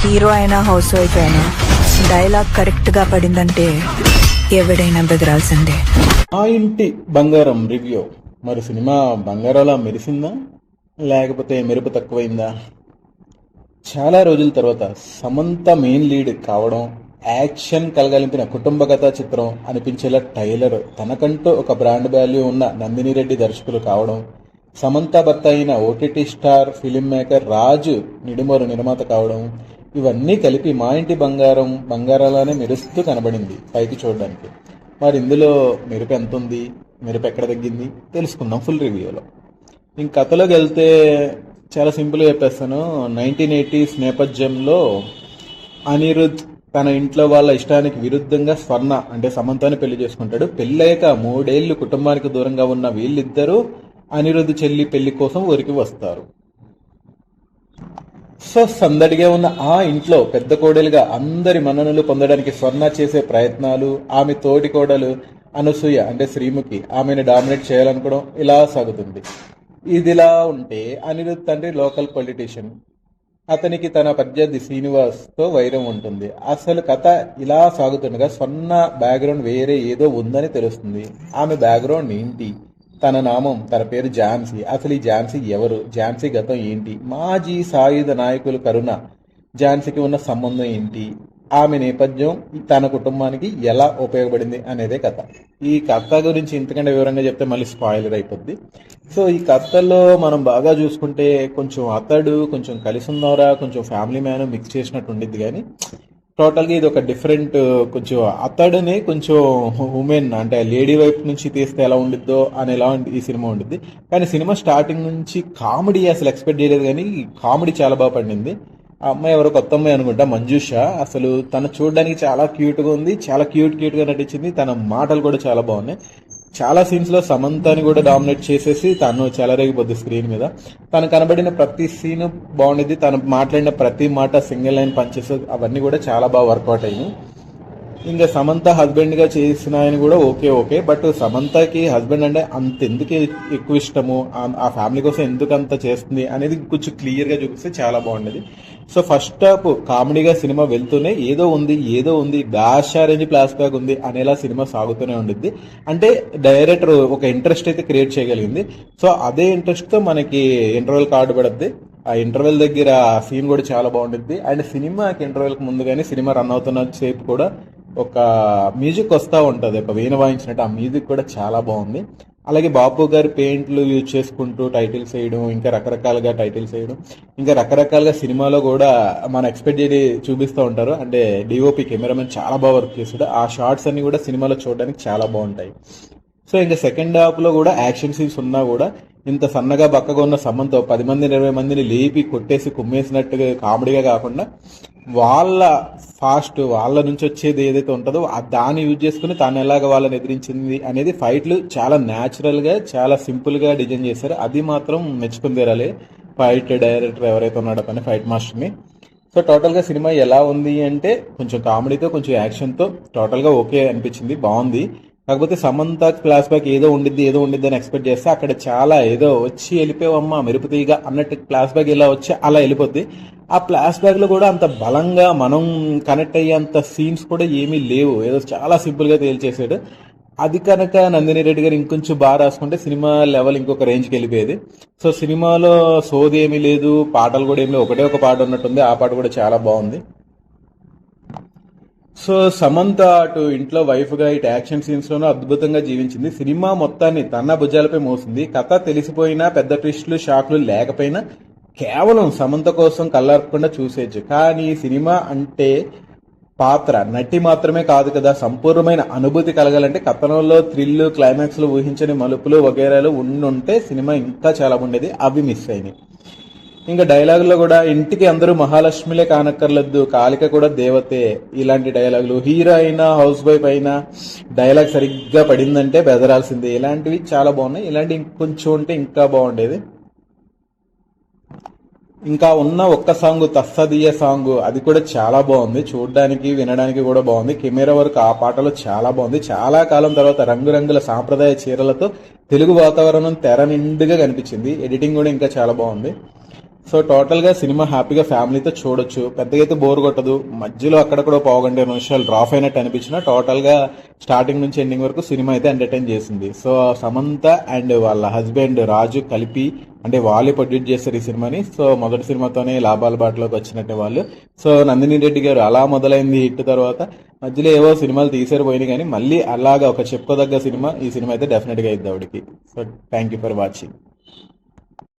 Hero అయినా house wife అయినా dialogue correct గా పడిందంటే ఎవడైనా బెదరాల్సిందే. ఆ ఇంటి బంగారం రివ్యూ. మరి సినిమా బంగారాలా మెరిసిందా లేకపోతే మెరుపు తక్కువైందా? చాలా రోజుల తర్వాత సమంత మెయిన్ లీడ్ కావడం, యాక్షన్ కలగలిపిన కుటుంబ కథా చిత్రం అనిపించేలా టైలర్, తనకంటూ ఒక బ్రాండ్ వాల్యూ ఉన్న నందిని రెడ్డి దర్శకులు కావడం, సమంత భర్త అయిన ఓటీటీ స్టార్ ఫిలిం మేకర్ రాజు నిడుమరు నిర్మాత కావడం, ఇవన్నీ కలిపి మా ఇంటి బంగారం బంగారాలానే మెరుస్తూ కనబడింది పైకి చూడడానికి. మరి ఇందులో మెరుపు ఎంత ఉంది, మెరుపు ఎక్కడ తగ్గింది తెలుసుకుందాం ఫుల్ రివ్యూలో. ఇంక కథలోకి వెళ్తే చాలా సింపుల్గా చెప్పేస్తాను. 1980s నేపథ్యంలో అనిరుద్ తన ఇంట్లో వాళ్ళ ఇష్టానికి విరుద్ధంగా స్వర్ణ అంటే సమంతాన్ని పెళ్లి చేసుకుంటాడు. పెళ్ళయ్యాక 3 ఏళ్లు కుటుంబానికి దూరంగా ఉన్న వీళ్ళిద్దరూ అనిరుద్ చెల్లి పెళ్లి కోసం ఊరికి వస్తారు. సో సందడిగా ఉన్న ఆ ఇంట్లో పెద్ద కోడలుగా అందరి మన్ననలు పొందడానికి స్వర్ణ చేసే ప్రయత్నాలు, ఆమె తోటి కోడలు అనసూయ అంటే శ్రీముఖి ఆమెను డామినేట్ చేయాలనుకోవడం ఇలా సాగుతుంది. ఇదిలా ఉంటే అనిరుద్ తండ్రి లోకల్ పొలిటీషియన్, అతనికి తన ప్రత్యర్థి శ్రీనివాస్ తో వైరం ఉంటుంది. అసలు కథ ఇలా సాగుతుండగా స్వర్ణ బ్యాక్గ్రౌండ్ వేరే ఏదో ఉందని తెలుస్తుంది. ఆమె బ్యాక్గ్రౌండ్ ఏంటి, తన నామం, తన పేరు ఝాన్సీ. అసలు ఈ ఝాన్సీ ఎవరు, ఝాన్సీ గతం ఏంటి, మాజీ సాయుధ నాయకులు కరుణ ఝాన్సీకి ఉన్న సంబంధం ఏంటి, ఆమె నేపథ్యం తన కుటుంబానికి ఎలా ఉపయోగపడింది అనేదే కథ. ఈ కథ గురించి ఇంతకంటే వివరంగా చెప్తే మళ్ళీ స్పాయిలర్ అయిపోద్ది. సో ఈ కథలో మనం బాగా చూసుకుంటే కొంచెం అతడు, కొంచెం కలిసి ఉన్నవరా, కొంచెం ఫ్యామిలీ మ్యాన్ మిక్స్ చేసినట్టు ఉండిద్ది. కానీ టోటల్గా ఇది ఒక డిఫరెంట్, కొంచెం అతడుని కొంచెం ఉమెన్ అంటే లేడీ వైపు నుంచి తీస్తే ఎలా ఉండిద్దో అని ఎలా ఈ సినిమా ఉండిద్ది. కానీ సినిమా స్టార్టింగ్ నుంచి కామెడీ అసలు ఎక్స్పెక్ట్ చేయలేదు, కానీ కామెడీ చాలా బాగా పండింది. ఆ అమ్మాయి ఎవరో కొత్త అమ్మాయి అనుకుంటా, మంజుష. అసలు తను చూడడానికి చాలా క్యూట్గా ఉంది, చాలా క్యూట్గా నటించింది. తన మాటలు కూడా చాలా బాగున్నాయి. చాలా సీన్స్ లో సమంతని కూడా డామినేట్ చేసేసి తను చెలరేగిపోద్ది స్క్రీన్ మీద. తను కనబడిన ప్రతి సీన్ బాగుండేది, తను మాట్లాడిన ప్రతి మాట సింగిల్ లైన్ పంచెస్ అవన్నీ కూడా చాలా బాగా వర్కౌట్ అయ్యాయి. ఇంకా సమంత హస్బెండ్ గా చేసిన ఆయన కూడా ఓకే, బట్ సమంతకి హస్బెండ్ అంటే అంత ఎందుకు ఎక్కువ ఇష్టము, ఆ ఫ్యామిలీ కోసం ఎందుకు అంత చేస్తుంది అనేది కొంచెం క్లియర్ గా చూపిస్తే చాలా బాగుండేది. సో ఫస్ట్ హాఫ్ కామెడీగా సినిమా వెళ్తూనే ఏదో ఉంది డాష్ రేంజ్ ఫ్లాష్ బ్యాక్ ఉంది అనేలా సినిమా సాగుతూనే ఉండిద్ది. అంటే డైరెక్టర్ ఒక ఇంట్రెస్ట్ అయితే క్రియేట్ చేయగలిగింది. సో అదే ఇంట్రెస్ట్ తో మనకి ఇంటర్వెల్ కార్డు పడుద్ది. ఆ ఇంటర్వెల్ దగ్గర సీన్ కూడా చాలా బాగుంటుంది. అండ్ సినిమాకి ఇంటర్వెల్కి ముందు కానీ సినిమా రన్ అవుతున్న సేపు కూడా ఒక మ్యూజిక్ వస్తూ ఉంటుంది, ఒక వీణ వాయించినట్టు. ఆ మ్యూజిక్ కూడా చాలా బాగుంది. అలాగే బాపు గారి పెయింట్లు యూజ్ చేసుకుంటూ టైటిల్స్ వేయడం, ఇంకా రకరకాలుగా టైటిల్స్ వేయడం, ఇంకా రకరకాలుగా సినిమాలో కూడా మనం ఎక్స్పెక్ట్ చేసి చూపిస్తూ ఉంటారు. అంటే డిఓపి కెమెరామెన్ చాలా బాగా వర్క్ చేస్తాడు. ఆ షార్ట్స్ అన్ని కూడా సినిమాలో చూడడానికి చాలా బాగుంటాయి. సో ఇంకా సెకండ్ హాఫ్ లో కూడా యాక్షన్ సీన్స్ ఉన్నా కూడా ఇంత సన్నగా బక్కగా ఉన్న సమంతో 10 మంది 20 మందిని లేపి కొట్టేసి కుమ్మేసినట్టుగా కామెడీగా కాకుండా వాళ్ళ నుంచి వచ్చేది ఏదైతే ఉంటుందో దాన్ని యూజ్ చేసుకుని తాను ఎలాగ వాళ్ళని ఎదిరించింది అనేది ఫైట్లు చాలా న్యాచురల్ గా చాలా సింపుల్ గా డిజైన్ చేశారు. అది మాత్రం మెచ్చుకుని తీరాలి ఫైట్ డైరెక్టర్ ఎవరైతే ఉన్నాడో తన ఫైట్ మాస్టర్ ని. సో టోటల్ గా సినిమా ఎలా ఉంది అంటే కొంచెం కామెడీతో కొంచెం యాక్షన్ తో టోటల్ గా ఓకే అనిపించింది, బాగుంది. కాకపోతే సమంత ఫ్లాష్ బ్యాక్ ఏదో ఉండిద్ది అని ఎక్స్పెక్ట్ చేస్తే అక్కడ చాలా ఏదో వచ్చి వెళ్ళిపోయావమ్మా మెరుపు తీగ అన్నట్టు ఫ్లాష్ బ్యాక్ ఇలా వచ్చి అలా వెళ్ళిపోద్ది. ఆ ఫ్లాష్ బ్యాక్ లో కూడా అంత బలంగా మనం కనెక్ట్ అయ్యేంత సీన్స్ కూడా ఏమీ లేవు, ఏదో చాలా సింపుల్ గా తేల్చేసాడు. అది కనుక నందిని రెడ్డి గారు ఇంకొంచెం బాగా రాసుకుంటే సినిమా లెవెల్ ఇంకొక రేంజ్కి వెళ్ళిపోయేది. సో సినిమాలో సోది ఏమీ లేదు, పాటలు కూడా ఏమీ లేవు, ఒకటే ఒక పాట ఉన్నట్టుంది. ఆ పాట కూడా చాలా బాగుంది. సో సమంత అటు ఇంట్లో వైఫ్ గా ఇటు యాక్షన్ సీన్స్ లోనూ అద్భుతంగా జీవించింది. సినిమా మొత్తాన్ని తన భుజాలపై మోసింది. కథ తెలిసిపోయినా, పెద్ద ట్విస్టులు షాక్లు లేకపోయినా కేవలం సమంత కోసం కళ్ళార్పకుండా చూసేయచ్చు. కానీ సినిమా అంటే పాత్ర నటి మాత్రమే కాదు కదా, సంపూర్ణమైన అనుభూతి కలగాలంటే కథనంలో థ్రిల్, క్లైమాక్స్ లో ఊహించని మలుపులు వగైరాలు ఉండుంటే సినిమా ఇంకా చాలా ఉండేది. అవి మిస్ అయినాయి. ఇంకా డైలాగులో కూడా ఇంటికి అందరూ మహాలక్ష్మిలే కానక్కర్లేదు, కాళిక కూడా దేవతే, ఇలాంటి డైలాగులు. హీరో అయినా హౌస్ వైఫ్ అయినా డైలాగ్ సరిగ్గా పడిందంటే బెదరాల్సిందే. ఇలాంటివి చాలా బాగున్నాయి. ఇలాంటి ఇంకొంచెం ఉంటే ఇంకా బాగుండేది. ఇంకా ఉన్న ఒక్క సాంగ్ తస్సదియ సాంగ్ అది కూడా చాలా బాగుంది, చూడడానికి వినడానికి కూడా బాగుంది. కెమెరా వర్క్ ఆ పాటలో చాలా బాగుంది. చాలా కాలం తర్వాత రంగురంగుల సాంప్రదాయ చీరలతో తెలుగు వాతావరణం తెర నిండుగా కనిపించింది. ఎడిటింగ్ కూడా ఇంకా చాలా బాగుంది. సో టోటల్ గా సినిమా హ్యాపీగా ఫ్యామిలీతో చూడొచ్చు, పెద్దగా అయితే బోర్ కొట్టదు. మధ్యలో అక్కడక్కడ పావుగంట 20 నిమిషాలు డ్రాప్ అయినట్టు అనిపించిన టోటల్ గా స్టార్టింగ్ నుంచి ఎండింగ్ వరకు సినిమా అయితే ఎంటర్టైన్ చేసింది. సో సమంత అండ్ వాళ్ళ హస్బెండ్ రాజు కలిపి అంటే వాళ్ళే ప్రొడ్యూస్ చేస్తారు ఈ సినిమాని. సో మొదటి సినిమాతోనే లాభాల బాటలోకి వచ్చినట్టే వాళ్ళు. సో నందిని రెడ్డి గారు అలా మొదలైంది హిట్, తర్వాత మధ్యలో ఏవో సినిమాలు తీసారు పోయినాయి, కానీ మళ్ళీ అలాగా ఒక చెప్పుకోదగ్గ సినిమా ఈ సినిమా అయితే డెఫినెట్ గా అయింది ఆవిడకి. So thank you for watching.